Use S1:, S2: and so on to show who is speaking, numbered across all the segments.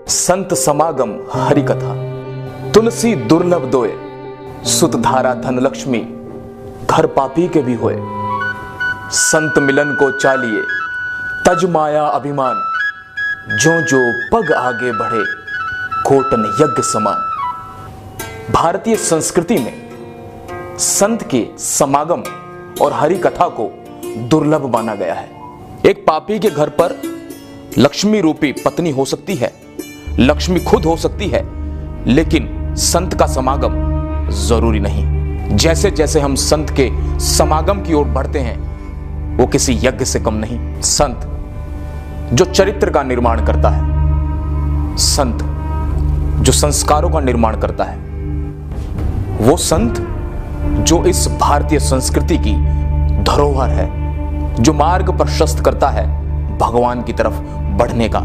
S1: संत समागम हरि कथा, तुलसी दुर्लभ दोए, सुत धारा धन लक्ष्मी, घर पापी के भी होए। संत मिलन को चालिए, तज माया अभिमान, जो जो पग आगे बढ़े, कोटन यज्ञ समान। भारतीय संस्कृति में संत के समागम और हरि कथा को दुर्लभ माना गया है। एक पापी के घर पर लक्ष्मी रूपी पत्नी हो सकती है, लक्ष्मी खुद हो सकती है, लेकिन संत का समागम जरूरी नहीं। जैसे जैसे हम संत के समागम की ओर बढ़ते हैं, वो किसी यज्ञ से कम नहीं। संत जो चरित्र का निर्माण करता है, संत जो संस्कारों का निर्माण करता है, वो संत जो इस भारतीय संस्कृति की धरोहर है, जो मार्ग प्रशस्त करता है भगवान की तरफ बढ़ने का,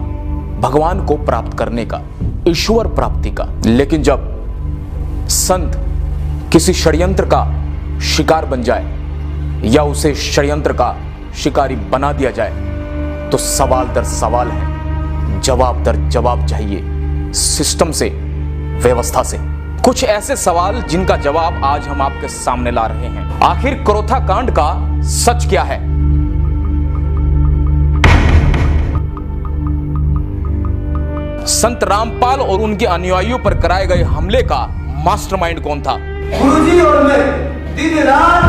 S1: भगवान को प्राप्त करने का, ईश्वर प्राप्ति का। लेकिन जब संत किसी षड्यंत्र का शिकार बन जाए या उसे षड्यंत्र का शिकारी बना दिया जाए, तो सवाल दर सवाल है, जवाब दर जवाब चाहिए, सिस्टम से, व्यवस्था से। कुछ ऐसे सवाल जिनका जवाब आज हम आपके सामने ला रहे हैं। आखिर क्रोथा कांड का सच क्या है? संत रामपाल और उनके अनुयायियों पर कराए गए हमले का मास्टरमाइंड कौन था?
S2: गुरुजी और मैं दिन रात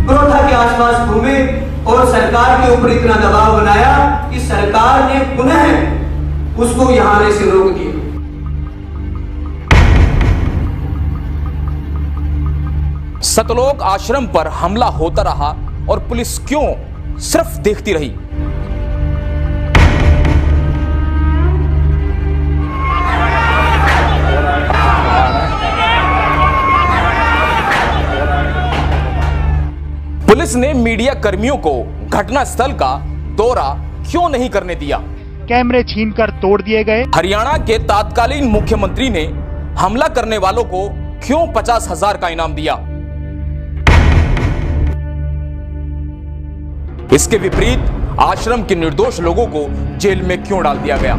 S2: क्रोथा के आसपास घूमे और सरकार के ऊपर इतना दबाव बनाया कि सरकार ने पुनः उसको यहां आने से रोक दिया।
S1: सतलोक आश्रम पर हमला होता रहा और पुलिस क्यों सिर्फ देखती रही? पुलिस ने मीडिया कर्मियों को घटनास्थल का दौरा क्यों नहीं करने दिया?
S3: कैमरे छीनकर तोड़ दिए गए।
S1: हरियाणा के तत्कालीन मुख्यमंत्री ने हमला करने वालों को क्यों 50,000 का इनाम दिया? इसके विपरीत आश्रम के निर्दोष लोगों को जेल में क्यों डाल दिया गया?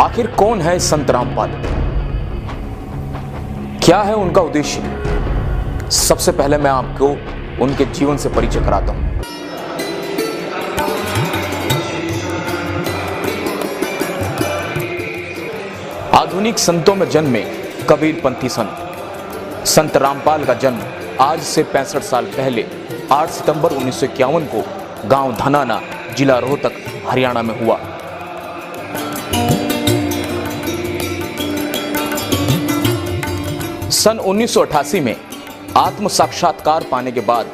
S1: आखिर कौन है संत रामपाल? क्या है उनका उद्देश्य? सबसे पहले मैं आपको उनके जीवन से परिचय कराता हूं। आधुनिक संतों में जन्मे कबीरपंथी संत रामपाल का जन्म आज से 65 साल पहले 8 सितंबर 1951 को गांव धनाना, जिला रोहतक, हरियाणा में हुआ। सन 1988 में आत्म साक्षात्कार पाने के बाद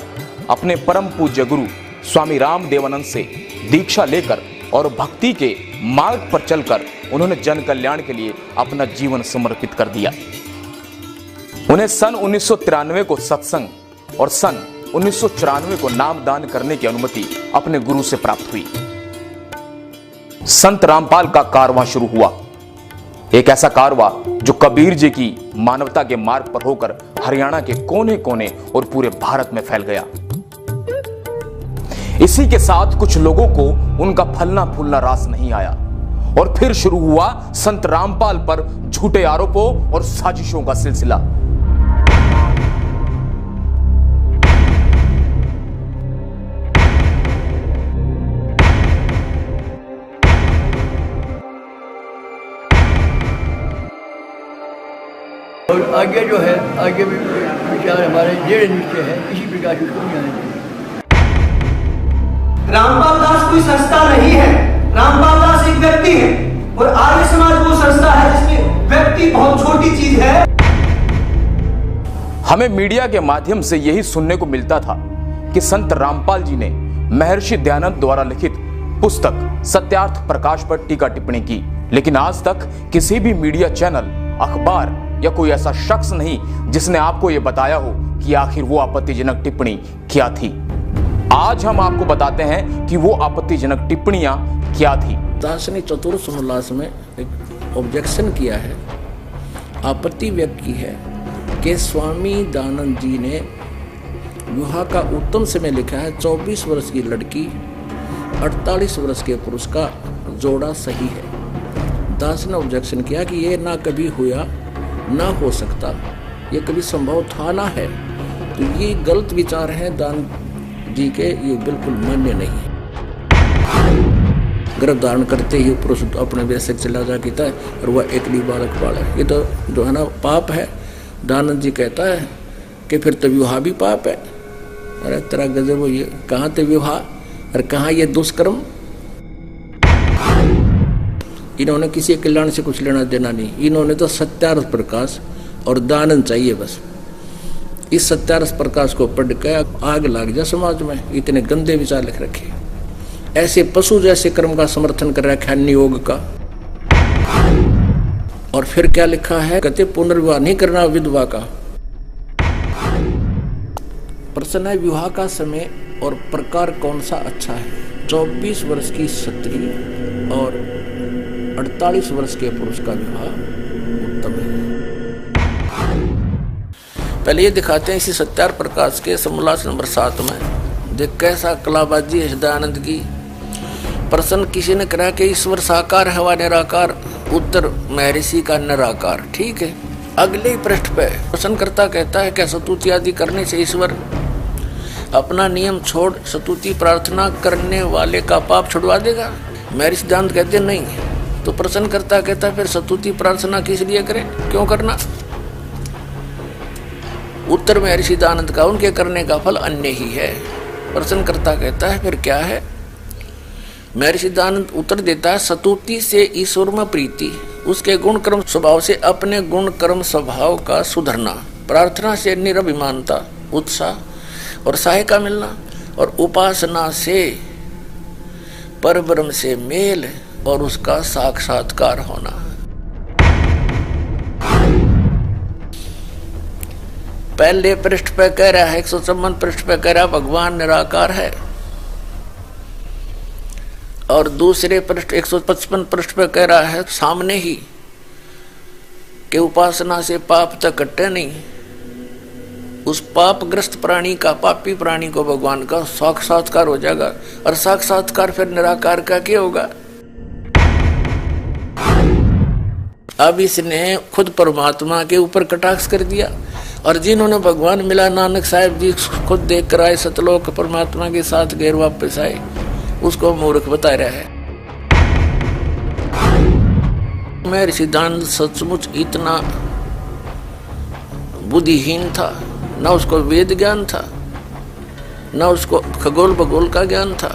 S1: अपने परम पूज्य गुरु स्वामी राम देवानंद से दीक्षा लेकर और भक्ति के मार्ग पर चलकर उन्होंने जन कल्याण के लिए अपना जीवन समर्पित कर दिया। उन्हें सन 1993 को सत्संग और सन 1994 को नामदान करने की अनुमति अपने गुरु से प्राप्त हुई। संत रामपाल का कारवां शुरू हुआ, एक ऐसा कारवां जो कबीर जी की मानवता के मार्ग पर होकर हरियाणा के कोने कोने और पूरे भारत में फैल गया। इसी के साथ कुछ लोगों को उनका फलना फूलना रास नहीं आया और फिर शुरू हुआ संत रामपाल पर झूठे आरोपों और साजिशों का सिलसिला।
S4: और आगे जो है, आगे भी विचार हमारे दृढ़ निश्चय है, इसी प्रकार की कोई नहीं है।
S2: रामपाल दास कोई संस्था नहीं है, रामपाल दास एक व्यक्ति है और आर्य समाज वो संस्था है जिसमें व्यक्ति बहुत छोटी चीज है।
S1: हमें मीडिया के माध्यम से यही सुनने को मिलता था कि संत रामपाल जी ने महर्षि दयानंद द्वारा लिखित पुस्तक सत्यार्थ प्रकाश पर टीका टिप्पणी की, लेकिन आज तक किसी भी मीडिया चैनल, अखबार या कोई ऐसा शख्स नहीं जिसने आपको यह बताया हो कि आखिर वो आपत्तिजनक टिप्पणी क्या थी। आज हम आपको बताते हैं कि वो आपत्तिजनक टिप्पणियां क्या थी।
S5: दार्शनिक चतुर्थ उल्लास में एक ऑब्जेक्शन किया है, आपत्ति व्यक्त की है कि स्वामी दयानंद जी ने विवाह का उत्तम समय लिखा है 24 वर्ष की लड़की 48 वर्ष के पुरुष का जोड़ा सही है। दास ने ऑब्जेक्शन किया कि ये ना कभी हुआ ना हो सकता, ये कभी संभव था ना है, तो ये गलत विचार हैं दान जी के, ये बिल्कुल मान्य नहीं है। गर्भ धारण करते ही पुरुष अपने वैसे चला जा कहता है और वह एकली बालक पाले, ये तो जो है ना पाप है। दानंद जी कहता है कि फिर तो विवाह भी पाप है। अरे तेरा गजब हो, ये कहाँ थे विवाह और कहाँ ये दुष्कर्म। इन्होंने किसी कल्याण से कुछ लेना देना नहीं, इन्होंने तो सत्यार्थ प्रकाश और दानंद चाहिए बस। इस सत्यार्थ प्रकाश को पढ़ के आग लग जाए समाज में, इतने गंदे विचार लिख रखे, ऐसे पशु जैसे कर्म का समर्थन कर रखा है नियोग का। और फिर क्या लिखा है, कहते पुनर्विवाह नहीं करना विधवा का। प्रश्न है विवाह का समय और प्रकार कौन सा अच्छा है। 24 वर्ष की स्त्री और 48 वर्ष के पुरुष का विवाह उत्तम है। पहले ये दिखाते हैं इसी सत्यार्थ प्रकाश के समोल्लास नंबर 7 में, देख कैसा कलाबाजी है दयानंद की। प्रश्न किसी ने करा कि ईश्वर साकार है व निराकार, उत्तर महर्षि का निराकार। ठीक है, अगले ही पृष्ठ पे प्रश्नकर्ता कहता है क्या स्तुति आदि करने से ईश्वर अपना नियम छोड़ स्तुति प्रार्थना करने वाले का पाप छुड़वा देगा। महर्षि दयानंद कहते नहीं। तो प्रश्नकर्ता कहता फिर स्तुति प्रार्थना किस लिए करें, क्यों करना। उत्तर महर्षि दयानंद का उनके करने का फल अन्य ही है। प्रश्नकर्ता कहता है फिर क्या है। महर्षि दयानंद उत्तर देता है स्तुति से ईश्वर में प्रीति, उसके गुण कर्म स्वभाव से अपने गुण कर्म स्वभाव का सुधरना, प्रार्थना से निरभिमानता उत्साह और सहायता मिलना, और उपासना से परब्रह्म से मेल और उसका साक्षात्कार होना। पहले पृष्ठ पे कह रहा है 154 पृष्ठ पे कह रहा भगवान निराकार है, और दूसरे पृष्ठ 155 पृष्ठ पे कह रहा है सामने ही कि उपासना से पाप तक कटे नहीं। उस पापग्रस्त प्राणी का, पापी प्राणी को भगवान का साक्षात्कार हो जाएगा, और साक्षात्कार फिर निराकार का क्या होगा। अब इसने खुद परमात्मा के ऊपर कटाक्ष कर दिया, और जिन्होंने भगवान मिला नानक साहिब जी खुद देख कर आए सतलोक परमात्मा के साथ गैर वापस आए, उसको मूर्ख बता रहा है। महर्षि दयानंद सचमुच इतना बुद्धिहीन था, न उसको वेद ज्ञान था, न उसको खगोल भगोल का ज्ञान था,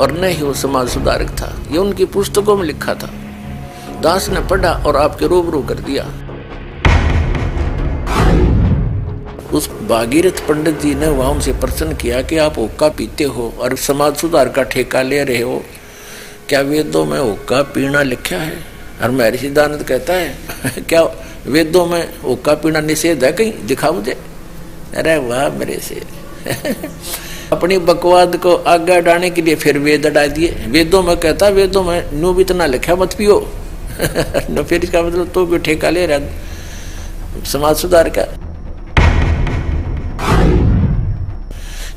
S5: और न ही वो समाज सुधारक था। ये उनकी पुस्तकों में लिखा था, दास ने पढ़ा और आपके रूबरू कर दिया। उस भागीरथ पंडित जी ने वहां उनसे प्रश्न किया कि आप हुक्का पीते हो और समाज सुधार का ठेका ले रहे हो, क्या वेदों में हुक्का पीना लिखा है। और महर्षि दयानंद कहता है क्या वेदों में हुक्का पीना निषेध है, कहीं दिखा मुझे। अरे वाह मेरे से अपनी बकवाद को आगे डालने के लिए फिर वेद हटा दिए। वेदों में कहता, वेदों में नो भी इतना लिखा मत पियो न, फिर इसका मतलब तो भी ठेका ले रहा समाज सुधार का।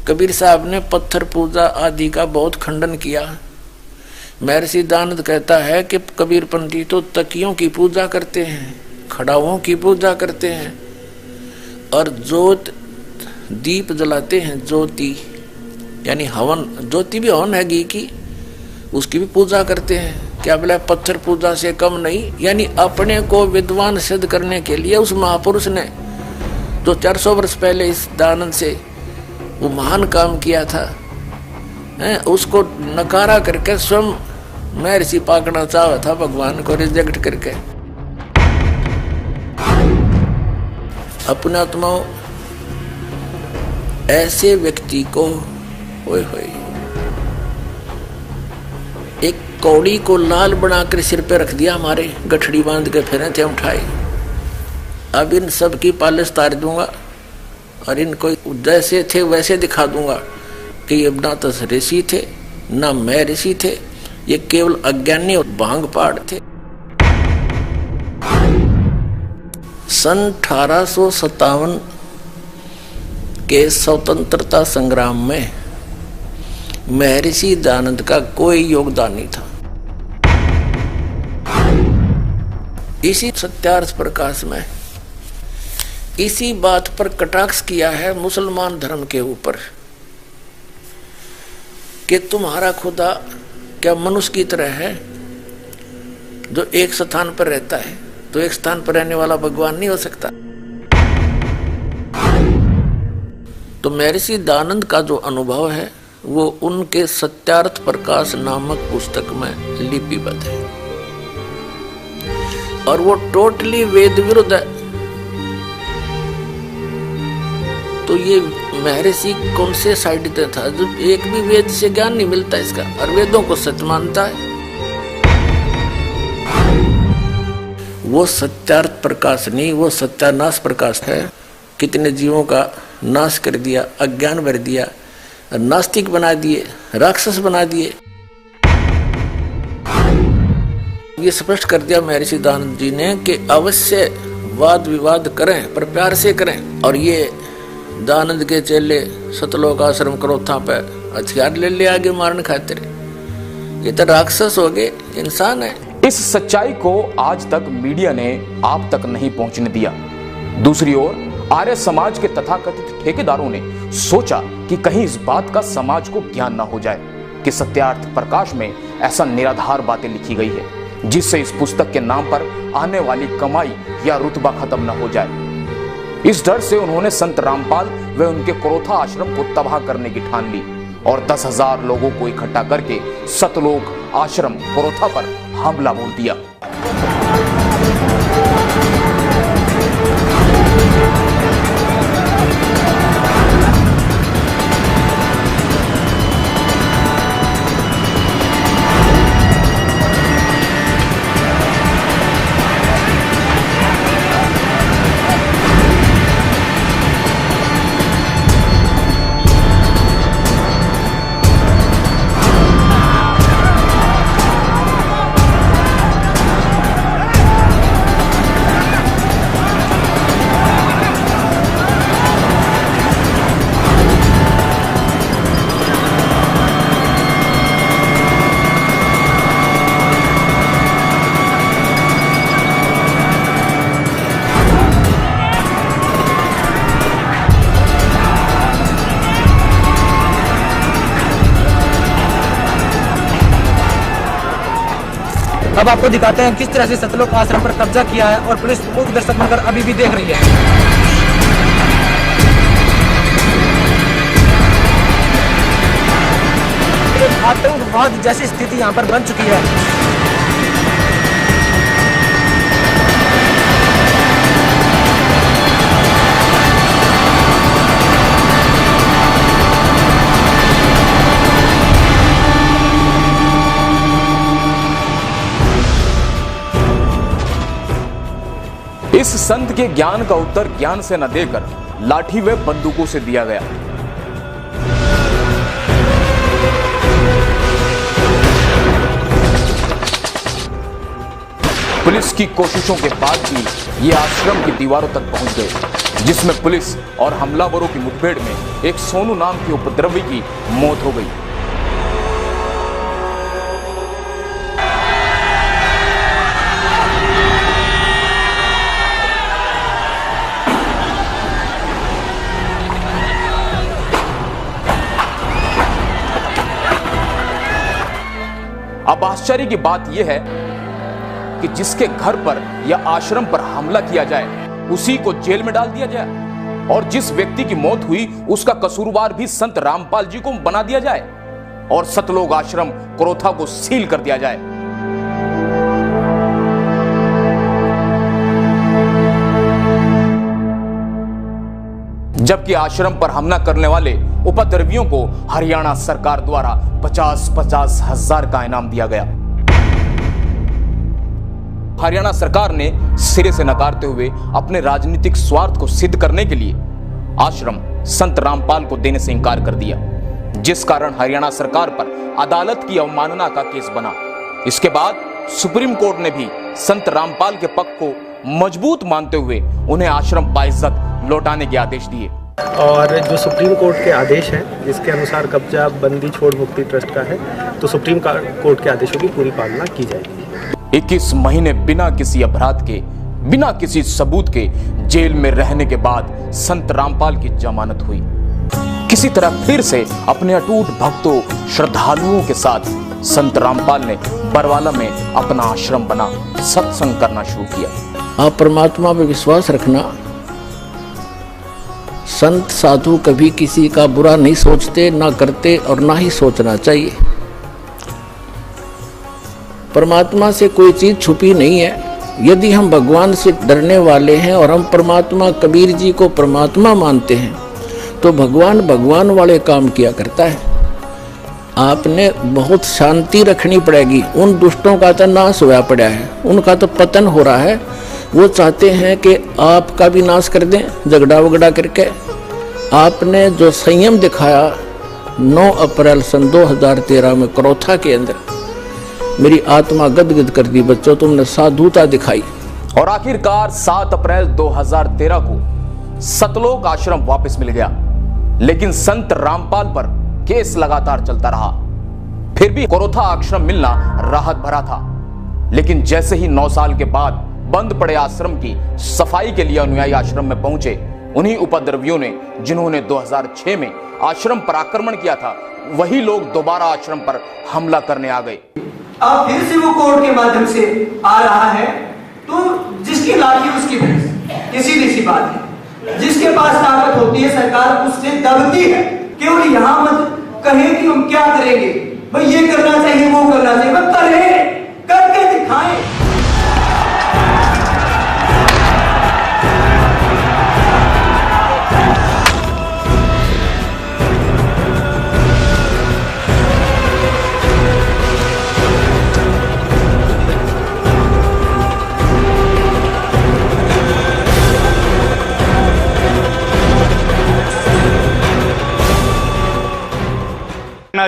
S5: कबीर साहब ने पत्थर पूजा आदि का बहुत खंडन किया। महर्षि दयानंद कहता है कि कबीर पंडित तो तकियों की पूजा करते हैं, खड़ाओं की पूजा करते हैं, और ज्योत दीप जलाते हैं, ज्योति यानी हवन, ज्योति भी हवन है घी की, उसकी भी पूजा करते हैं। क्या बोला, पत्थर पूजा से कम नहीं। यानी अपने को विद्वान सिद्ध करने के लिए उस महापुरुष ने जो 400 वर्ष पहले इस दयानंद से वो महान काम किया था, उसको नकारा करके स्वयं महर्षि पाकना चाहा था, भगवान को रिजेक्ट करके। अपने आत्माओं ऐसे व्यक्ति को होए एक कौड़ी को लाल बनाकर सिर पे रख दिया, हमारे गठड़ी बांध के फिरे थे उठाए। अब इन सब की पालिश तार दूंगा और इनको जैसे थे वैसे दिखा दूंगा कि ये ना तो ऋषि थे ना मैं ऋषि थे, ये केवल अज्ञानी और भांग पाड़ थे। सन 1857 के स्वतंत्रता संग्राम में महर्षि दयानंद का कोई योगदान नहीं था। इसी सत्यार्थ प्रकाश में इसी बात पर कटाक्ष किया है मुसलमान धर्म के ऊपर कि तुम्हारा खुदा क्या मनुष्य की तरह है जो एक स्थान पर रहता है, तो एक स्थान पर रहने वाला भगवान नहीं हो सकता। तो महर्षि दयानंद का जो अनुभव है वो उनके सत्यार्थ प्रकाश नामक पुस्तक में लिपिबद्ध है और वो टोटली वेद विरुद्ध है। तो ये महर्षि कौन से साइड पे था जो एक भी वेद से ज्ञान नहीं मिलता इसका और वेदों को सच मानता है। वो सत्यार्थ प्रकाश नहीं, वो सत्यानाश प्रकाश है। कितने जीवों का नाश कर दिया, अज्ञान भर दिया, नास्तिक बना दिए, राक्षस बना दिए। ये स्पष्ट कर दिया महर्षि दयानंद जी ने कि अवश्य वाद विवाद करें पर प्यार से करें। और ये दयानंद के चेले सतलोक आश्रम क्रोथा पे हथियार ले आगे मारने खातिर, ये तो राक्षस हो गए, इंसान है।
S1: इस सच्चाई को आज तक मीडिया ने आप तक नहीं पहुंचने दिया। दूसरी ओर आर्य समाज के तथाकथित ठेकेदारों ने सोचा कि कहीं इस बात का समाज को ज्ञान न हो जाए कि सत्यार्थ प्रकाश में ऐसा निराधार बातें लिखी गई है जिससे इस पुस्तक के नाम पर आने वाली कमाई या रुतबा खत्म न हो जाए। इस डर से उन्होंने संत रामपाल व उनके क्रोथा आश्रम को तबाह करने की ठान ली और 10,000 लोगों को इकट्ठा करके सतलोक आश्रम क्रोथा पर हमला बोल दिया।
S6: अब आपको दिखाते हैं किस तरह से सतलोक आश्रम पर कब्जा किया है और पुलिस मूक दर्शक बनकर अभी भी देख रही है। एक आतंकवाद जैसी स्थिति यहाँ पर बन चुकी है।
S1: इस संत के ज्ञान का उत्तर ज्ञान से न देकर लाठी व बंदूकों से दिया गया। पुलिस की कोशिशों के बाद भी ये आश्रम की दीवारों तक पहुंच गए, जिसमें पुलिस और हमलावरों की मुठभेड़ में एक सोनू नाम के उपद्रवी की मौत हो गई। अब आश्चर्य की बात यह है कि जिसके घर पर या आश्रम पर हमला किया जाए उसी को जेल में डाल दिया जाए और जिस व्यक्ति की मौत हुई उसका कसूरवार भी संत रामपाल जी को बना दिया जाए और सतलोक आश्रम क्रोथा को सील कर दिया जाए। जबकि आश्रम पर हमला करने वाले उपद्रवियों को हरियाणा सरकार द्वारा 50-50 हजार का इनाम दिया गया। हरियाणा सरकार ने सिरे से नकारते हुए अपने राजनीतिक स्वार्थ को सिद्ध करने के लिए आश्रम संत रामपाल को देने से इंकार कर दिया, जिस कारण हरियाणा सरकार पर अदालत की अवमानना का केस बना। इसके बाद सुप्रीम कोर्ट ने भी संत रामपाल के पक्ष को मजबूत मानते हुए उन्हें आश्रम बाइज्जत लौटाने के आदेश दिए।
S7: और जो सुप्रीम कोर्ट के आदेश हैं जिसके अनुसार कब्जा बंदी छोड़ मुक्ति ट्रस्ट का है, तो सुप्रीम कोर्ट के आदेशों की पूरी पालना की जाएगी।
S1: 21 महीने बिना किसी अपराध के, बिना किसी सबूत के जेल में रहने के बाद संत रामपाल की जमानत हुई। किसी तरह फिर से अपने अटूट भक्तों श्रद्धालुओं के साथ संत रामपाल ने बरवाला में अपना आश्रम बना सत्संग करना शुरू किया।
S5: आप परमात्मा पे विश्वास रखना। संत साधु कभी किसी का बुरा नहीं सोचते, ना करते और ना ही सोचना चाहिए। परमात्मा से कोई चीज छुपी नहीं है। यदि हम भगवान से डरने वाले हैं और हम परमात्मा कबीर जी को परमात्मा मानते हैं तो भगवान भगवान वाले काम किया करता है। आपने बहुत शांति रखनी पड़ेगी। उन दुष्टों का तो नाश होया पड़ा है, उनका तो पतन हो रहा है। वो चाहते हैं कि आपका भी नाश कर दें झगड़ा वगड़ा करके। आपने जो संयम दिखाया 9 अप्रैल सन 2013 में करोथा के अंदर, मेरी आत्मा गदगद कर दी। बच्चों, तुमने साधुता दिखाई।
S1: और आखिरकार 7 अप्रैल 2013 को सतलोक आश्रम वापस मिल गया, लेकिन संत रामपाल पर केस लगातार चलता रहा। फिर भी करोथा आश्रम मिलना राहत भरा था, लेकिन जैसे ही 9 साल के बाद बंद पड़े आश्रम की सफाई के लिए अनुयायी आश्रम में पहुंचे, उन्हीं उपद्रवियों ने जिन्होंने 2006 में आश्रम पर आक्रमण किया था, वही लोग दोबारा आश्रम पर हमला करने आ गए।
S2: अब फिर से वो कोर्ट के माध्यम से आ रहा है, तो जिसकी लाठी उसकी भैंस, ये सीधी सी बात है। जिसके पास ताकत होती है सरकार उससे दबती है। केवल यहां मत कहे कि हम क्या करेंगे, भाई ये करना चाहिए वो करना चाहिए, बस करें, करके दिखाएं।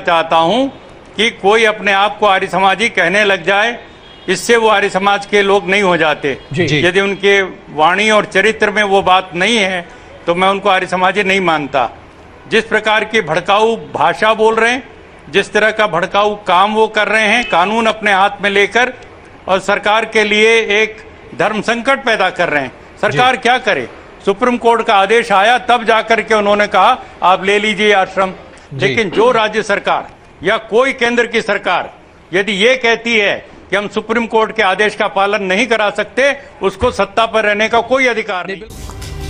S8: चाहता हूं कि कोई अपने आप को आर्य समाजी कहने लग जाए, इससे वो आर्य समाज के लोग नहीं हो जाते। यदि उनके वाणी और चरित्र में वो बात नहीं है तो मैं उनको आर्य समाजी नहीं मानता। जिस प्रकार की भड़काऊ भाषा बोल रहे हैं, जिस तरह का भड़काऊ काम वो कर रहे हैं, कानून अपने हाथ में लेकर, और सरकार के लिए एक धर्म संकट पैदा कर रहे हैं। सरकार क्या करे? सुप्रीम कोर्ट का आदेश आया तब जाकर के उन्होंने कहा आप ले लीजिए आश्रम। लेकिन जो राज्य सरकार या कोई केंद्र की सरकार यदि ये कहती है कि हम सुप्रीम कोर्ट के आदेश का पालन नहीं करा सकते, उसको सत्ता पर रहने का कोई अधिकार नहीं।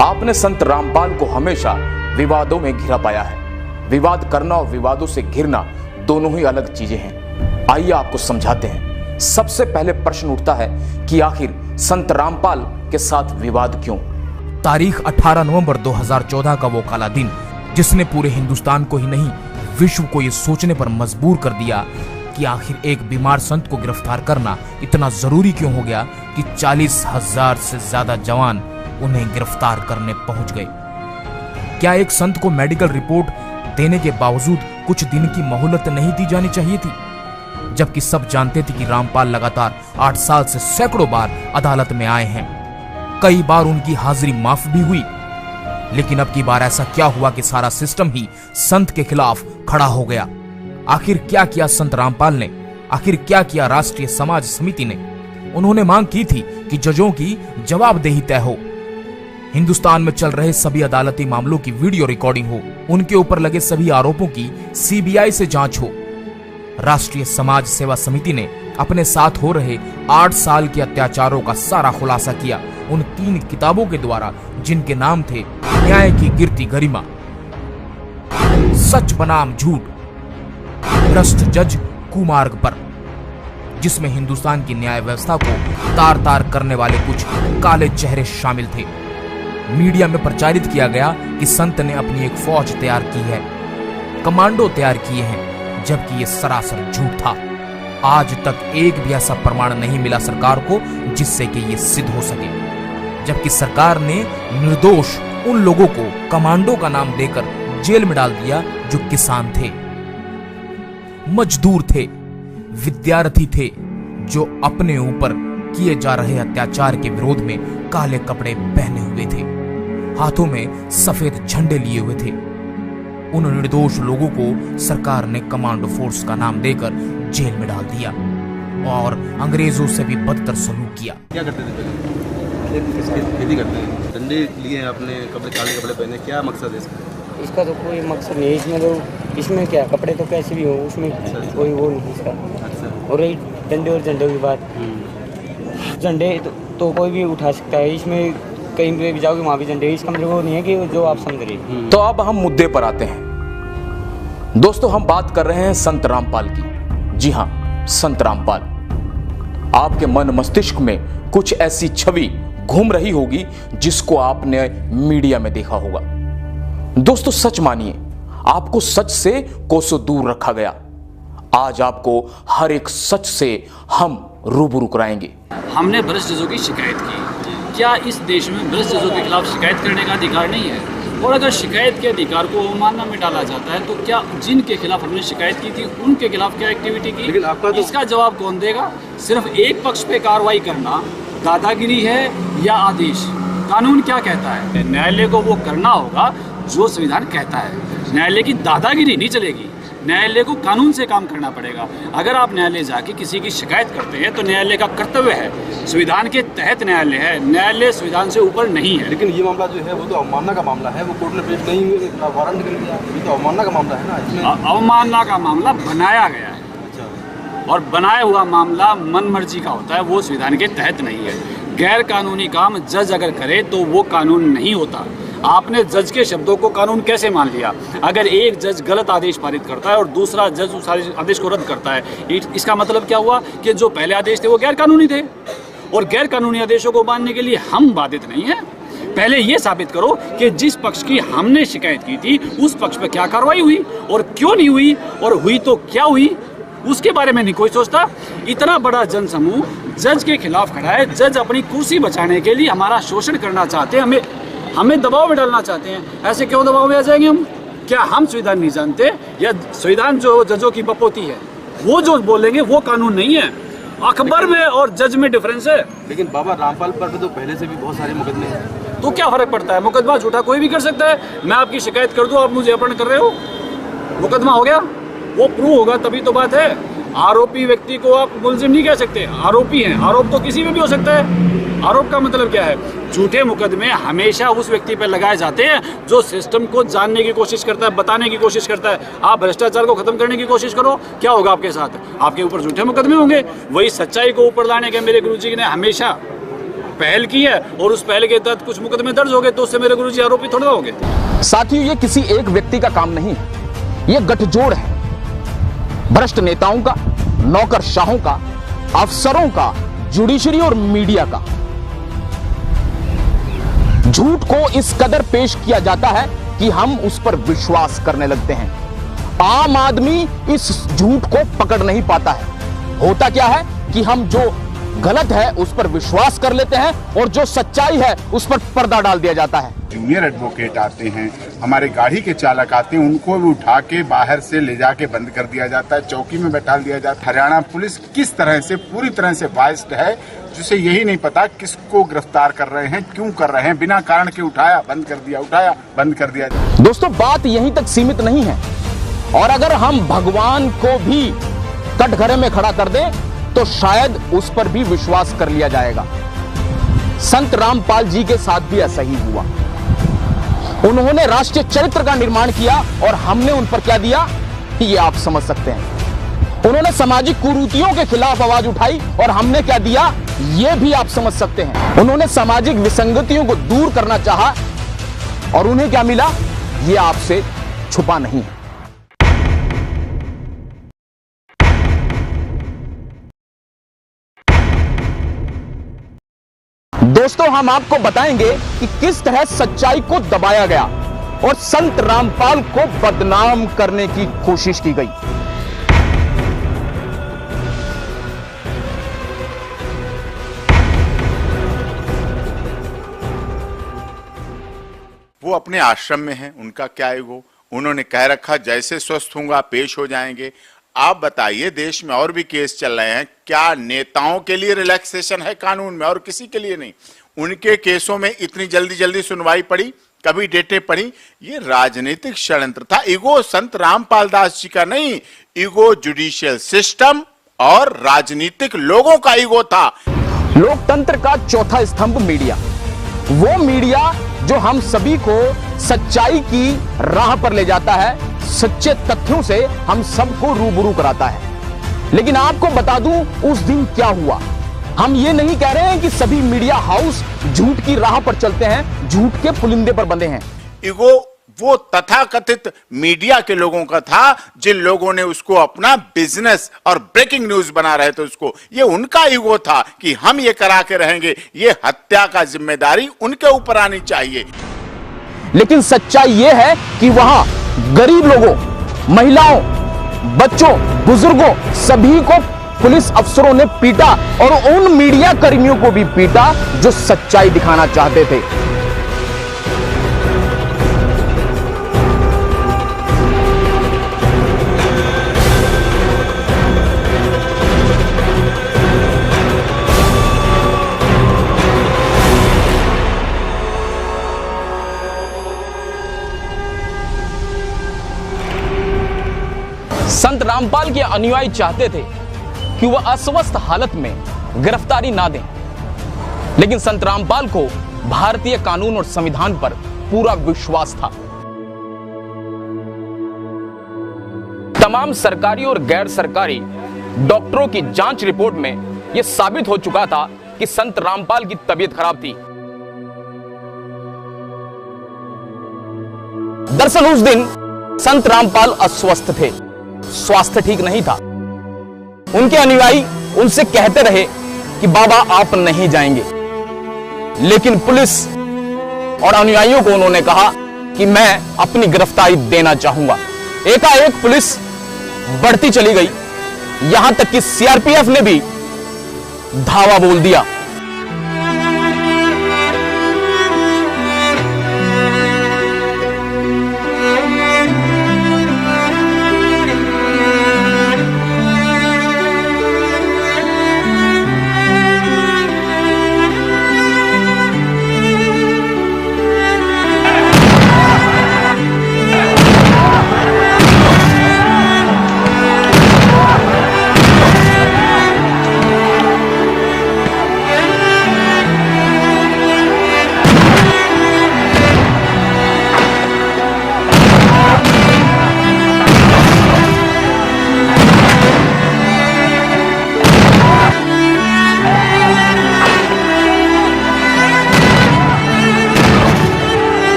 S1: आपने संत रामपाल को हमेशा विवादों में घिरा पाया है। विवाद करना और विवादों से घिरना दोनों ही अलग चीजें हैं। आइए आपको समझाते हैं। सबसे पहले प्रश्न उठता है कि आखिर संत रामपाल के साथ विवाद क्यों?
S9: तारीख 18 नवंबर 2014 का वो काला दिन जिसने पूरे हिंदुस्तान को ही नहीं विश्व को ये सोचने पर मजबूर कर दिया कि आखिर एक बीमार संत को गिरफ्तार करना इतना जरूरी क्यों हो गया कि 40,000 से ज्यादा जवान उन्हें गिरफ्तार करने पहुंच गए। क्या एक संत को मेडिकल रिपोर्ट देने के बावजूद कुछ दिन की मोहलत नहीं दी जानी चाहिए थी? जबकि सब जानते थे कि रामपाल लगातार 8 साल से सैकड़ों बार अदालत में आए हैं। कई बार उनकी हाजिरी माफ भी हुई, लेकिन अब की बार ऐसा क्या हुआ कि सारा सिस्टम ही संत के खिलाफ खड़ा हो गया? आखिर क्या किया संत रामपाल ने? आखिर क्या किया राष्ट्रीय समाज समिति ने? उन्होंने मांग की थी कि जजों की जवाबदेही तय हो, हिंदुस्तान में चल रहे सभी अदालती मामलों की वीडियो रिकॉर्डिंग हो, उनके ऊपर लगे सभी आरोपों की सीबीआई से जांच हो। राष्ट्रीय समाज सेवा समिति ने अपने साथ हो रहे 8 साल के अत्याचारों का सारा खुलासा किया उन 3 किताबों के द्वारा जिनके नाम थे न्याय की गिरती गरिमा, सच बनाम झूठ, भ्रष्ट जज कुमार्ग पर, जिसमें हिंदुस्तान की न्याय व्यवस्था को तार तार करने वाले कुछ काले चेहरे शामिल थे। मीडिया में प्रचारित किया गया कि संत ने अपनी एक फौज तैयार की है, कमांडो तैयार किए हैं, जबकि यह सरासर झूठ था। आज तक एक भी ऐसा प्रमाण नहीं मिला सरकार को जिससे कि यह सिद्ध हो सके, जबकि सरकार ने निर्दोष उन लोगों को कमांडो का नाम देकर जेल में डाल दिया जो किसान थे, मजदूर थे, विद्यार्थी थे, जो अपने ऊपर किए जा रहे अत्याचार के विरोध में काले कपड़े पहने हुए थे, हाथों में सफेद झंडे लिए हुए थे। उन निर्दोष लोगों को सरकार ने कमांडो फोर्स का नाम देकर जेल में डाल दिया और अंग्रेजों से भी बदतर सलूक किया।
S7: क्या करते थे पहले? खेती करते हैं, डंडे लिए हैं, अपने कपड़े काले कपड़े पहने, क्या मकसद है इसका?
S10: इसका तो कोई मकसद नहीं, इसमें तो इसमें क्या कपड़े तो कैसे भी हो, उसमें कोई वो नहीं इसका। और रही डंडे और झंडे की बात, झंडे तो कोई भी उठा सकता है, इसमें कहीं पे भी जाओगे वहाँ भी झंडे, इसका मतलब वो नहीं है कि जो आप समझ रहे।
S1: तो अब हम मुद्दे पर आते हैं। दोस्तों, हम बात कर रहे हैं संत रामपाल की। जी हां, संत रामपाल। आपके मन मस्तिष्क में कुछ ऐसी छवि घूम रही होगी जिसको आपने मीडिया में देखा होगा। दोस्तों, सच मानिए, आपको सच से कोसों दूर रखा गया। आज आपको हर एक सच से हम रूबरू कराएंगे।
S11: हमने भ्रष्ट जजों की शिकायत की। क्या इस देश में भ्रष्ट जजों के खिलाफ शिकायत करने का अधिकार नहीं है? और अगर शिकायत के अधिकार को अवमानना में डाला जाता है तो क्या जिनके खिलाफ हमने शिकायत की थी उनके खिलाफ क्या एक्टिविटी की?
S7: लेकिन आपका तो...
S11: इसका जवाब कौन देगा? सिर्फ एक पक्ष पे कार्रवाई करना दादागिरी है या आदेश? कानून क्या कहता है? न्यायालय को वो करना होगा जो संविधान कहता है। न्यायालय की दादागिरी नहीं चलेगी, न्यायालय को कानून से काम करना पड़ेगा। अगर आप न्यायालय जाके किसी की शिकायत करते हैं तो न्यायालय का कर्तव्य है, संविधान के तहत न्यायालय है, न्यायालय संविधान से ऊपर नहीं है।
S7: लेकिन ये मामला जो है वो तो अवमानना का मामला है, वो कोर्ट ने पेश नहीं हुए, वारंट कर दिया, ये तो अवमानना का मामला है ना। इसमें
S11: अवमानना का मामला बनाया गया है और बनाया हुआ मामला मन मर्जी का होता है, वो संविधान के तहत नहीं है। गैर कानूनी काम जज अगर करे तो वो कानून नहीं होता। आपने जज के शब्दों को कानून कैसे मान लिया? अगर एक जज गलत आदेश पारित करता है और दूसरा जज उस आदेश को रद्द करता है, इसका मतलब क्या हुआ कि जो पहले आदेश थे वो गैर कानूनी थे, और गैर कानूनी आदेशों को मानने के लिए हम बाधित नहीं हैं। पहले ये साबित करो कि जिस पक्ष की हमने शिकायत की थी उस पक्ष पर क्या कार्रवाई हुई और क्यों नहीं हुई, और हुई तो क्या हुई, उसके बारे में नहीं कोई सोचता। इतना बड़ा जनसमूह जज के खिलाफ खड़ा है, जज अपनी कुर्सी बचाने के लिए हमारा शोषण करना चाहते हैं, हमें दबाव में डालना चाहते हैं। ऐसे क्यों दबाव में आ जाएंगे हम? क्या हम संविधान नहीं जानते, या संविधान जो जजों की बपोती है वो जो बोलेंगे वो कानून नहीं है? अखबार में और जज में डिफरेंस है।
S7: लेकिन बाबा रामपाल पर तो पहले से भी बहुत सारे मुकदमे हैं,
S11: तो क्या फर्क पड़ता है? मुकदमा झूठा कोई भी कर सकता है। मैं आपकी शिकायत कर दूं, आप मुझे अपहरण कर रहे हो, मुकदमा हो गया, वो प्रूव होगा तभी तो बात है। आरोपी व्यक्ति को आप मुलजिम नहीं कह सकते, आरोपी हैं। आरोप तो किसी में भी हो सकता है। आरोप का मतलब क्या है? झूठे मुकदमे हमेशा उस व्यक्ति पर लगाए जाते हैं जो सिस्टम को जानने की कोशिश करता है, बताने की कोशिश करता है। आप भ्रष्टाचार को खत्म करने की कोशिश करो, क्या होगा आपके साथ? आपके ऊपर झूठे मुकदमे होंगे। वही सच्चाई को ऊपर लाने के मेरे गुरुजी ने हमेशा पहल की है, और उस पहल के तहत कुछ मुकदमे दर्ज हो गए तो उससे मेरे गुरुजी आरोपी थोड़ा हो गए।
S1: साथियों, ये किसी एक व्यक्ति का काम नहीं, ये गठजोड़ है भ्रष्ट नेताओं का, नौकरशाहों का, अफसरों का, जुडिशरी और मीडिया का। झूठ को इस कदर पेश किया जाता है कि हम उस पर विश्वास करने लगते हैं। आम आदमी इस झूठ को पकड़ नहीं पाता है। होता क्या है कि हम जो गलत है उस पर विश्वास कर लेते हैं और जो सच्चाई है उस पर पर्दा डाल दिया जाता है।
S12: जूनियर एडवोकेट आते हैं, हमारे गाड़ी के चालक आते हैं, उनको भी उठा के बाहर से ले जाके बंद कर दिया जाता है, चौकी में बैठा दिया जाता है। हरियाणा पुलिस किस तरह से पूरी तरह से बाइस्ड है, जिसे यही नहीं पता किसको गिरफ्तार कर रहे हैं, क्यों कर रहे हैं, बिना कारण के उठाया बंद कर दिया, उठाया बंद कर दिया।
S1: दोस्तों, बात यहीं तक सीमित नहीं है, और अगर हम भगवान को भी कटघरे में खड़ा कर दें तो शायद उस पर भी विश्वास कर लिया जाएगा। संत रामपाल जी के साथ भी ऐसा ही हुआ। उन्होंने राष्ट्रीय चरित्र का निर्माण किया और हमने उन पर क्या दिया ये आप समझ सकते हैं। उन्होंने सामाजिक कुरीतियों के खिलाफ आवाज उठाई और हमने क्या दिया ये भी आप समझ सकते हैं। उन्होंने सामाजिक विसंगतियों को दूर करना चाहा और उन्हें क्या मिला ये आपसे छुपा नहीं है। दोस्तों, हम आपको बताएंगे कि किस तरह सच्चाई को दबाया गया और संत रामपाल को बदनाम करने की कोशिश की गई।
S12: वो अपने आश्रम में हैं, उनका क्या ईगो, उन्होंने कह रखा जैसे स्वस्थ होऊंगा पेश हो जाएंगे। आप बताइए, देश में और भी केस चल रहे हैं, क्या नेताओं के लिए रिलैक्सेशन है कानून में और किसी के लिए नहीं? उनके केसों में इतनी जल्दी जल्दी सुनवाई पड़ी, कभी डेटें पड़ी? ये राजनीतिक षड्यंत्र था। ईगो संत रामपाल दास जी का नहीं, ईगो जुडिशियल सिस्टम और राजनीतिक लोगों का ईगो था।
S9: लोकतंत्र का चौथा स्तंभ मीडिया, वो मीडिया जो हम सभी को सच्चाई की राह पर ले जाता है, सच्चे तथ्यों से हम सबको रूबरू कराता है। लेकिन आपको बता दूं उस दिन क्या हुआ। हम ये नहीं कह रहे हैं कि सभी मीडिया हाउस झूठ की राह पर चलते हैं, झूठ के पुलिंदे पर बंधे हैं।
S12: ईगो वो तथाकथित मीडिया के लोगों का था, जिन लोगों ने उसको अपना बिजनेस और ब्रेकिंग न्यूज बना रहे थे, उसको ये उनका ईगो था कि हम ये करा के रहेंगे। ये हत्या का जिम्मेदारी उनके ऊपर आनी चाहिए।
S9: लेकिन सच्चाई यह है कि वहां गरीब लोगों, महिलाओं, बच्चों, बुजुर्गों सभी को पुलिस अफसरों ने पीटा और उन मीडिया कर्मियों को भी पीटा जो सच्चाई दिखाना चाहते थे। संत रामपाल के अनुयायी चाहते थे कि वह अस्वस्थ हालत में गिरफ्तारी ना दें, लेकिन संत रामपाल को भारतीय कानून और संविधान पर पूरा विश्वास था। तमाम सरकारी और गैर सरकारी डॉक्टरों की जांच रिपोर्ट में यह साबित हो चुका था कि संत रामपाल की तबीयत खराब थी। दरअसल उस दिन संत रामपाल अस्वस्थ थे, स्वास्थ्य ठीक नहीं था। उनके अनुयायी उनसे कहते रहे कि बाबा आप नहीं जाएंगे, लेकिन पुलिस और अनुयायियों को उन्होंने कहा कि मैं अपनी गिरफ्तारी देना चाहूंगा। एकाएक पुलिस बढ़ती चली गई, यहां तक कि सीआरपीएफ ने भी धावा बोल दिया।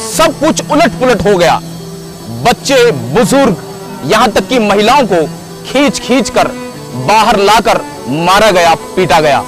S9: सब कुछ उलट पुलट हो गया। बच्चे, बुजुर्ग, यहां तक कि महिलाओं को खींच खींच कर बाहर लाकर मारा गया, पीटा गया।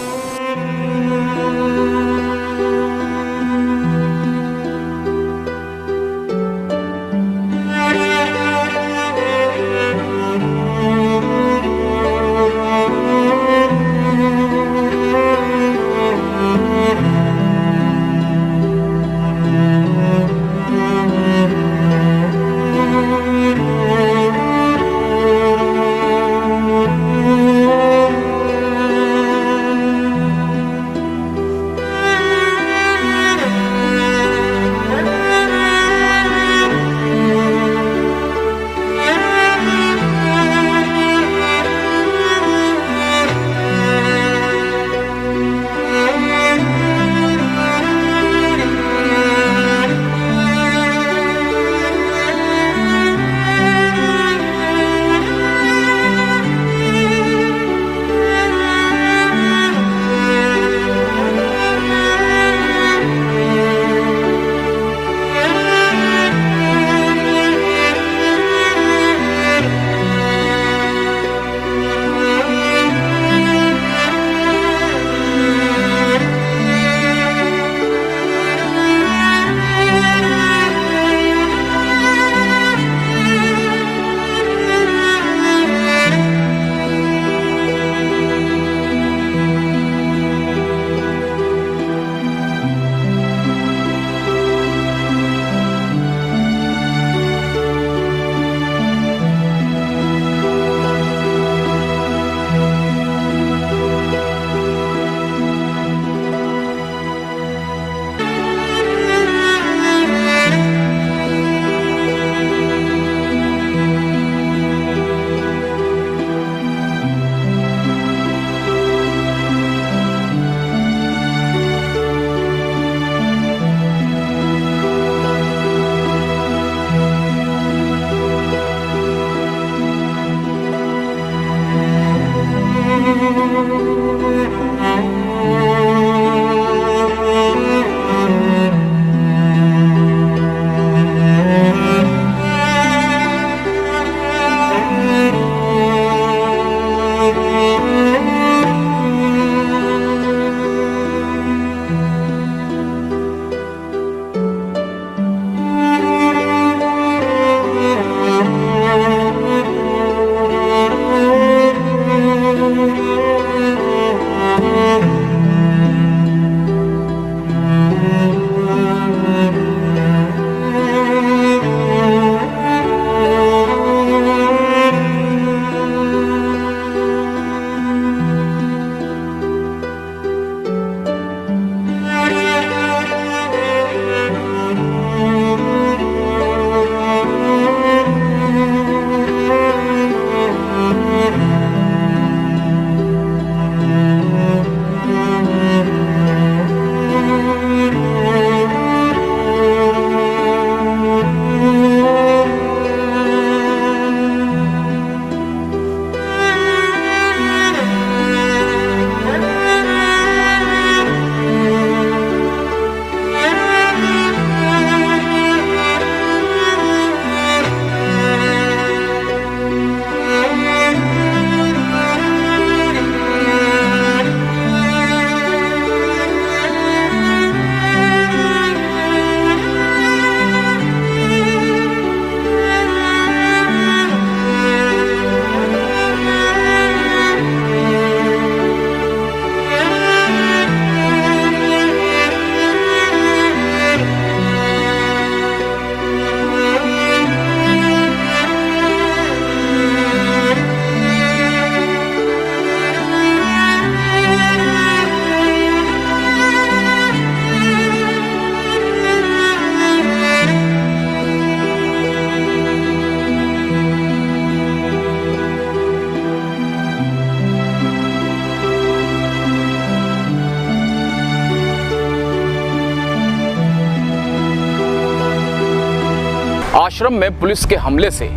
S1: आश्रम में पुलिस के हमले से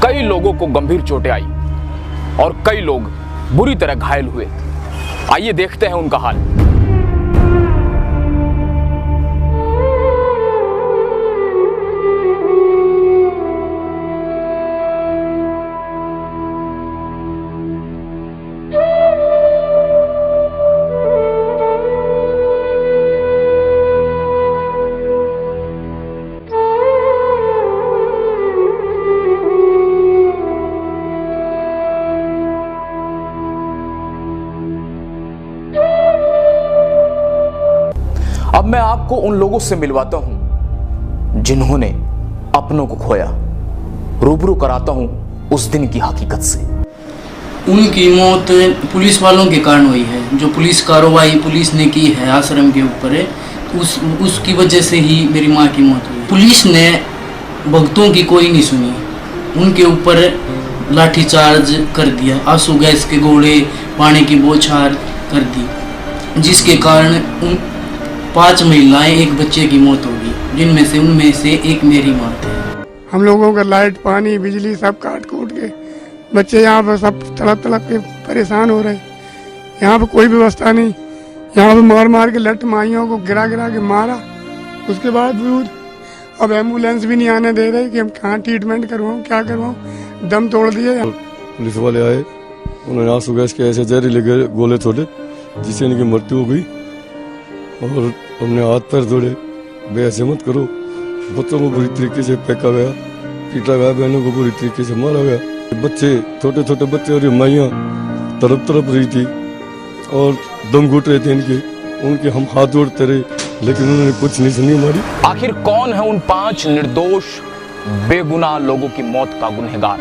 S1: कई लोगों को गंभीर चोटें आई और कई लोग बुरी तरह घायल हुए। आइए देखते हैं उनका हाल। अब मैं आपको उन लोगों से मिलवाता हूं जिन्होंने अपनों को खोया, रूबरू कराता हूं उस दिन की हकीकत से।
S13: उनकी मौत पुलिस वालों के कारण हुई है। जो पुलिस कार्रवाई पुलिस ने की है आश्रम के ऊपर है, उसकी वजह से ही मेरी माँ की मौत हुई। पुलिस ने भक्तों की कोई नहीं सुनी, उनके ऊपर लाठीचार्ज कर दिया, आंसू गैस के गोले, पानी की बौछार कर दी, जिसके कारण 5 महिलाएं, 1 बच्चे की मौत होगी, उनमें से एक मेरी मौत है।
S14: हम लोगों का लाइट पानी बिजली सब काट कूट के बच्चे यहाँ पर सब तड़प के परेशान हो रहे। यहाँ पर कोई व्यवस्था नहीं, यहाँ पर मार मार के लट माइयों को गिरा के मारा। उसके बाद अब एम्बुलेंस भी नहीं आने दे रहे कि हम कहाँ ट्रीटमेंट करवाऊँ, क्या करवाऊँ, दम तोड़ दिए।
S15: पुलिस वाले आए, उन्होंने आंसू गैस के ऐसे जहरीले गोले छोड़े जिससे इनकी मृत्यु हो गई और हमने हाथ पैर जोड़े, बेहसे मत करो। बच्चों को बुरी तरीके से फेंका गया, पीटा गया, बहनों को बुरी तरीके से मारा गया। बच्चे, छोटे छोटे बच्चे और माइयाँ तड़प रही थी और दम घुट रहे थे उनके हम हाथ जोड़ते रहे, लेकिन उन्होंने कुछ नहीं सुनी हमारी।
S1: आखिर कौन है उन 5 निर्दोष बेगुनाह लोगों की मौत का गुनहगार?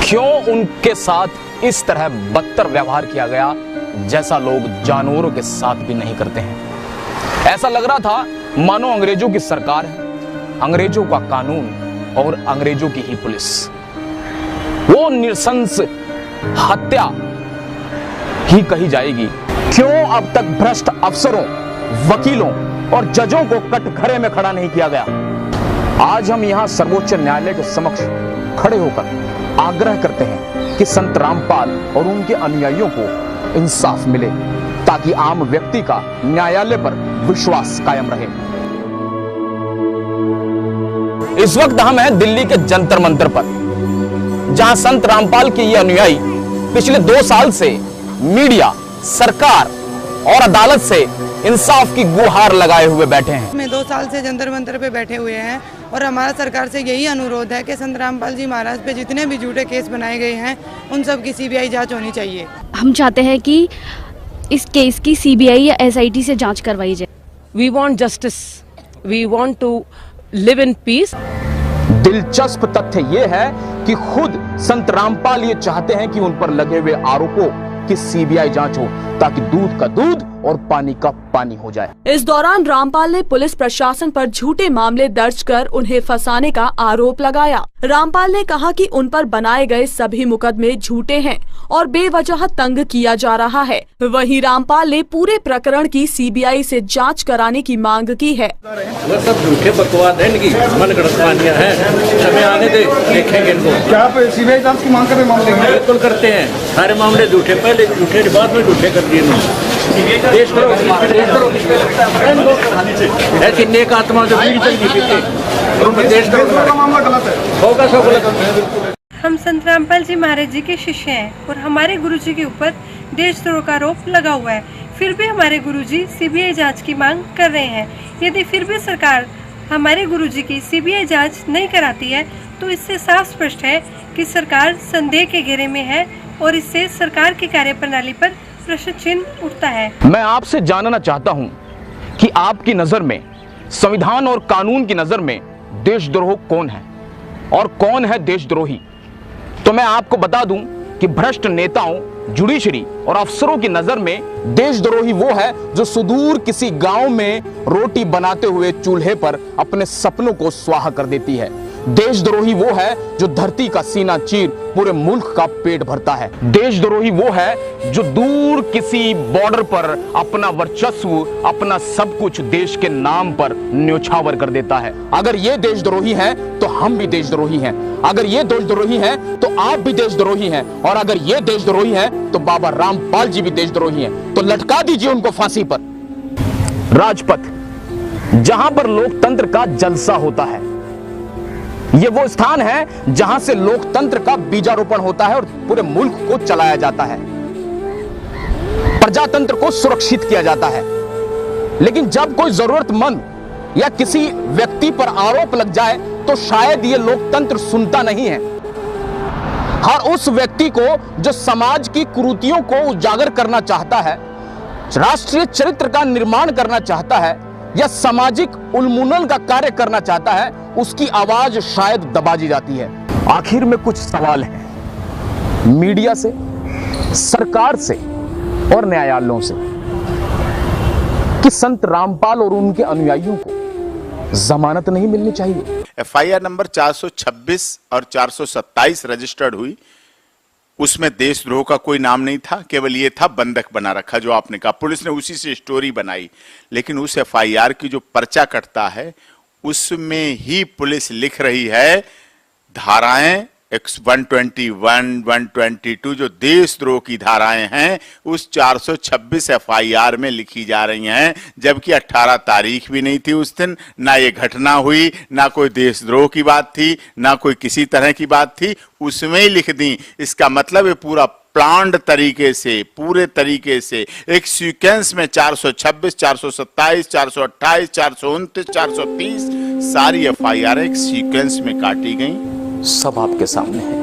S1: क्यों उनके साथ इस तरह बदतर व्यवहार किया गया जैसा लोग जानवरों के साथ भी नहीं करते हैं? ऐसा लग रहा था मानो अंग्रेजों की सरकार है, अंग्रेजों का कानून और अंग्रेजों की ही पुलिस। वो निरसंस हत्या ही कही जाएगी। क्यों अब तक भ्रष्ट अफसरों, वकीलों और जजों को कटघरे में खड़ा नहीं किया गया? आज हम यहां सर्वोच्च न्यायालय के समक्ष खड़े होकर आग्रह करते हैं कि संत रामपाल और उनके अनुयायियों को इंसाफ मिले, ताकि आम व्यक्ति का न्यायालय पर विश्वास कायम रहे। इस वक्त हम हैं दिल्ली के जंतर मंतर पर, जहां संत रामपाल के ये अनुयायी पिछले 2 साल से मीडिया, सरकार और अदालत से इंसाफ की गुहार लगाए हुए बैठे हैं।
S16: मैं 2 साल से जंतर मंतर पे बैठे हुए हैं और हमारा सरकार से यही अनुरोध है कि संत रामपाल जी महाराज पे जितने भी झूठे केस बनाए गए हैं उन सब की सीबीआई जांच होनी चाहिए।
S17: हम चाहते हैं कि इस केस की सीबीआई या एसआईटी से जांच करवाई जाए।
S18: We want justice, we want to live in peace.
S1: दिलचस्प तथ्य यह है कि खुद संत रामपाल ये चाहते हैं कि उन पर लगे हुए आरोपों की सीबीआई जांच हो, ताकि दूध का दूध और पानी का पानी हो जाए।
S19: इस दौरान रामपाल ने पुलिस प्रशासन पर झूठे मामले दर्ज कर उन्हें फंसाने का आरोप लगाया। रामपाल ने कहा कि उन पर बनाए गए सभी मुकदमे झूठे हैं और बेवजह तंग किया जा रहा है। वहीं रामपाल ने पूरे प्रकरण की सीबीआई से जांच कराने की मांग की है।
S20: वो सब झूठे बकवास है, इनकी मनगढ़ंत कहानियां हैं, समय आने दे, देखेंगे इनको। क्या आप सीबीआई जांच की मांग कर रहे मामले? बिल्कुल करते हैं, सारे मामले झूठे, पहले झूठे बाद में झूठे कर दिए। ऐसी नेक आत्मा जो होगा सब गलत है।
S21: हम संत रामपाल जी महाराज जी के शिष्य हैं और हमारे गुरुजी के ऊपर देशद्रोह का आरोप लगा हुआ है। फिर भी हमारे गुरुजी सीबीआई जांच की मांग कर रहे हैं। यदि फिर भी सरकार हमारे गुरुजी की सीबीआई जांच नहीं कराती है तो इससे साफ स्पष्ट है कि सरकार संदेह के घेरे में है और इससे सरकार की कार्यप्रणाली पर प्रश्न चिन्ह उठता है।
S1: मैं आपसे जानना चाहता हूं कि आपकी नजर में, संविधान और कानून की नजर में देशद्रोह कौन है और कौन है देशद्रोही? तो मैं आपको बता दूं कि भ्रष्ट नेताओं, जुडिशरी और अफसरों की नजर में देशद्रोही वो है जो सुदूर किसी गांव में रोटी बनाते हुए चूल्हे पर अपने सपनों को स्वाहा कर देती है। देशद्रोही वो है जो धरती का सीना चीर पूरे मुल्क का पेट भरता है। देशद्रोही वो है जो दूर किसी बॉर्डर पर अपना वर्चस्व, अपना सब कुछ देश के नाम पर न्योछावर कर देता है। अगर ये देशद्रोही हैं तो हम भी देशद्रोही हैं। अगर ये देशद्रोही हैं तो आप भी देशद्रोही हैं। और अगर ये देशद्रोही हैं तो बाबा रामपाल जी भी देशद्रोही हैं। तो लटका दीजिए उनको फांसी पर। राजपथ, जहां पर लोकतंत्र का जलसा होता है, यह वो स्थान है जहां से लोकतंत्र का बीजारोपण होता है और पूरे मुल्क को चलाया जाता है, प्रजातंत्र को सुरक्षित किया जाता है। लेकिन जब कोई जरूरतमंद या किसी व्यक्ति पर आरोप लग जाए तो शायद यह लोकतंत्र सुनता नहीं है। हर उस व्यक्ति को जो समाज की कुरीतियों को उजागर करना चाहता है, राष्ट्रीय चरित्र का निर्माण करना चाहता है या सामाजिक उन्मूलन का कार्य करना चाहता है, उसकी आवाज शायद दबा दी जाती है। आखिर में कुछ सवाल हैं मीडिया से, सरकार से और न्यायालयों से कि संत रामपाल और उनके अनुयायियों को जमानत नहीं मिलनी चाहिए।
S12: एफआईआर नंबर 426 और 427 रजिस्टर्ड हुई, उसमें देशद्रोह का कोई नाम नहीं था, केवल ये था बंधक बना रखा जो आपने कहा। पुलिस ने उसी से स्टोरी बनाई, लेकिन उस एफआईआर की जो पर्चा कटता है उसमें ही पुलिस लिख रही है धाराएं 121, 122 जो देशद्रोह की धाराएं हैं उस 426 एफआईआर में लिखी जा रही हैं, जबकि 18 तारीख भी नहीं थी उस दिन, ना ये घटना हुई, ना कोई देशद्रोह की बात थी, ना कोई किसी तरह की बात थी, उसमें ही लिख दी। इसका मतलब है पूरा प्लान्ड तरीके से, पूरे तरीके से एक सीक्वेंस में 426, 427, 428, 429, 430 सारी एफआईआर एक सीक्वेंस में काटी गई।
S1: सब आपके सामने है।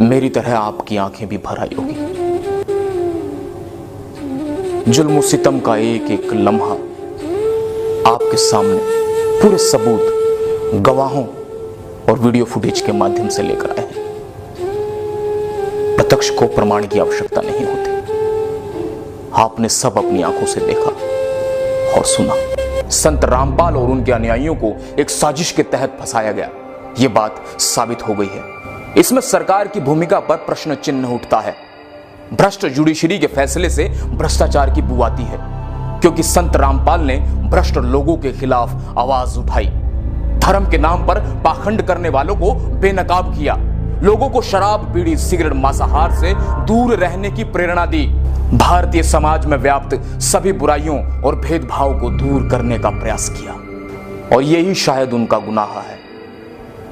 S1: मेरी तरह आपकी आंखें भी भर आई होगी। जुल्म सितम का एक एक लम्हा आपके सामने पूरे सबूत, गवाहों और वीडियो फुटेज के माध्यम से लेकर आए हैं। प्रत्यक्ष को प्रमाण की आवश्यकता नहीं होती। आपने सब अपनी आंखों से देखा और सुना। संत रामपाल और उनके अनुयायियों को एक साजिश के तहत फंसाया गया, यह बात साबित हो गई है। इसमें सरकार की भूमिका पर प्रश्न चिन्ह उठता है। भ्रष्ट जुडिशरी के फैसले से भ्रष्टाचार की बू आती है, क्योंकि संत रामपाल ने भ्रष्ट लोगों के खिलाफ आवाज उठाई, धर्म के नाम पर पाखंड करने वालों को बेनकाब किया, लोगों को शराब, बीड़ी, सिगरेट, मांसाहार से दूर रहने की प्रेरणा दी, भारतीय समाज में व्याप्त सभी बुराइयों और भेदभाव को दूर करने का प्रयास किया। और यही शायद उनका गुनाह है,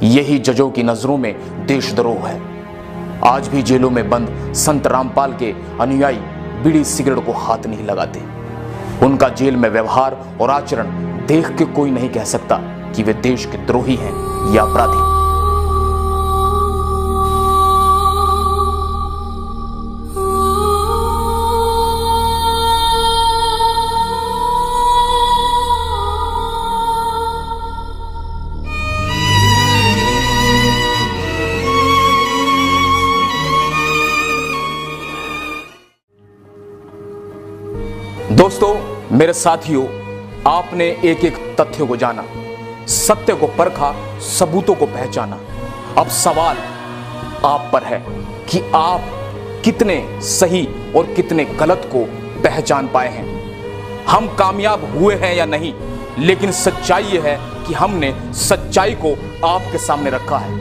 S1: यही जजों की नजरों में देशद्रोह है। आज भी जेलों में बंद संत रामपाल के अनुयायी बीड़ी सिगरेट को हाथ नहीं लगाते। उनका जेल में व्यवहार और आचरण देख के कोई नहीं कह सकता कि वे देश के द्रोही हैं या अपराधी। दोस्तों, मेरे साथियों, आपने एक एक तथ्य को जाना, सत्य को परखा, सबूतों को पहचाना। अब सवाल आप पर है कि आप कितने सही और कितने गलत को पहचान पाए हैं। हम कामयाब हुए हैं या नहीं, लेकिन सच्चाई यह है कि हमने सच्चाई को आपके सामने रखा है।